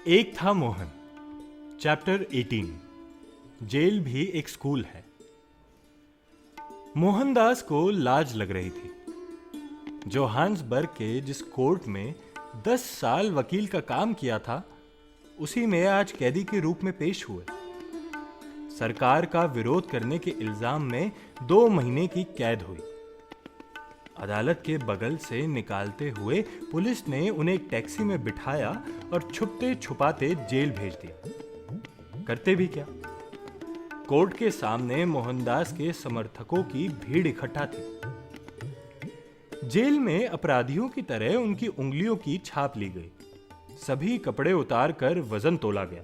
एक था Mohan. Chapter 18। Jail भी एक स्कूल है। मोहनदास को लाज लग रही थी। जोहान्सबर्ग के जिस कोर्ट में 10 साल वकील का काम किया था, उसी में आज कैदी के रूप में पेश हुए। सरकार का विरोध करने के इल्जाम में 2 महीने की कैद हुई। अदालत के बगल से निकालते हुए पुलिस ने उन्हें एक टैक्सी में बिठाया और छुपते छुपाते जेल भेज दिया। करते भी क्या? कोर्ट के सामने मोहनदास के समर्थकों की भीड़ इकट्ठा थी। जेल में अपराधियों की तरह उनकी उंगलियों की छाप ली गई। सभी कपड़े उतार कर वजन तोला गया।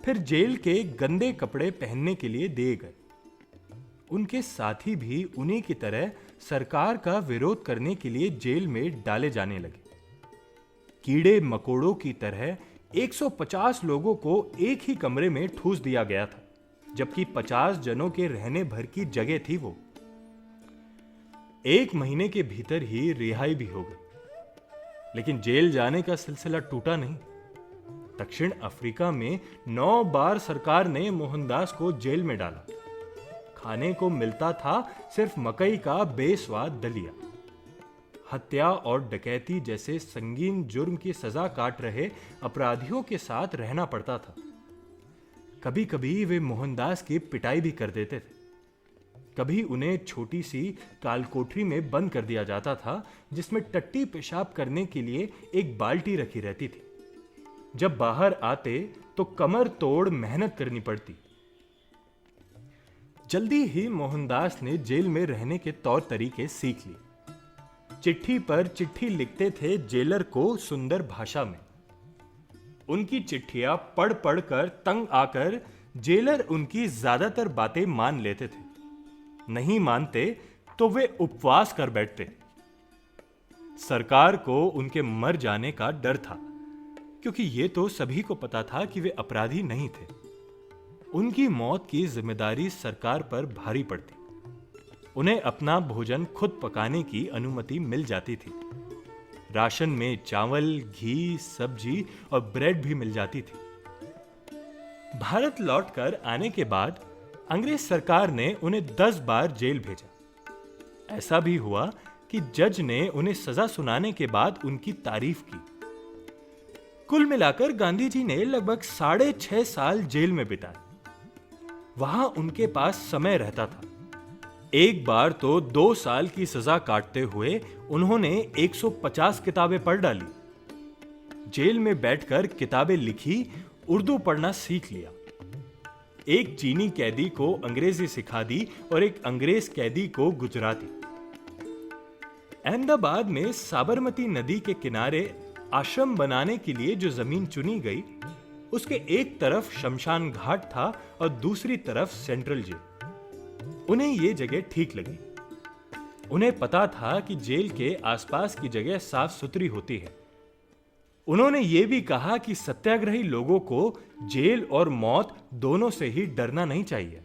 फिर जेल के गंदे कपड़े पहनने के लिए दिए गए। उनके साथी भी उन्हीं की तरह सरकार का विरोध करने के लिए जेल में डाले जाने लगे। कीड़े मकोड़ों की तरह 150 लोगों को एक ही कमरे में ठूस दिया गया था, जबकि 50 जनों के रहने भर की जगह थी वो। 1 महीने के भीतर ही रिहाई भी हो गई। लेकिन जेल जाने का सिलसिला टूटा नहीं। दक्षिण अफ्रीका में 9 बार सरकार ने मोहनदास को जेल में डाला। खाने को मिलता था सिर्फ मकई का बेस्वाद दलिया। हत्या और डकैती जैसे संगीन जुर्म की सजा काट रहे अपराधियों के साथ रहना पड़ता था। कभी कभी वे मोहनदास की पिटाई भी कर देते थे। कभी उन्हें छोटी सी कालकोठरी में बंद कर दिया जाता था, जिसमें टट्टी पेशाब करने के लिए एक बाल्टी रखी रहती थी। जब बाहर आते तो कमर तोड़ मेहनत करनी पड़ती। जल्दी ही मोहनदास ने जेल में रहने के तौर तरीके सीख लिए। चिट्ठी पर चिट्ठी लिखते थे जेलर को सुंदर भाषा में। उनकी चिट्ठियां पढ़ पढ़ कर तंग आकर जेलर उनकी ज्यादातर बातें मान लेते थे। नहीं मानते तो वे उपवास कर बैठते। सरकार को उनके मर जाने का डर था, क्योंकि ये तो सभी को पता था कि वे अपराधी नहीं थे। उनकी मौत की जिम्मेदारी सरकार पर भारी पड़ती। उन्हें अपना भोजन खुद पकाने की अनुमति मिल जाती थी। राशन में चावल, घी, सब्जी और ब्रेड भी मिल जाती थी। भारत लौटकर आने के बाद अंग्रेज सरकार ने उन्हें 10 बार जेल भेजा। ऐसा भी हुआ कि जज ने उन्हें सजा सुनाने के बाद उनकी तारीफ की। कुल मिलाकर गांधी जी ने लगभग 6.5 साल जेल में बिताए। वहां उनके पास समय रहता था। एक बार तो 2 साल की सजा काटते हुए उन्होंने 150 किताबें पढ़ डाली। जेल में बैठकर किताबें लिखी, उर्दू पढ़ना सीख लिया। एक चीनी कैदी को अंग्रेजी सिखा दी और एक अंग्रेज कैदी को गुजराती। अहमदाबाद में साबरमती नदी के किनारे आश्रम बनाने के लिए जो जमीन चुनी गई, उसके एक तरफ शमशान घाट था और दूसरी तरफ सेंट्रल जेल। उन्हें यह जगह ठीक लगी। उन्हें पता था कि जेल के आसपास की जगह साफ सुथरी होती है। उन्होंने यह भी कहा कि सत्याग्रही लोगों को जेल और मौत दोनों से ही डरना नहीं चाहिए।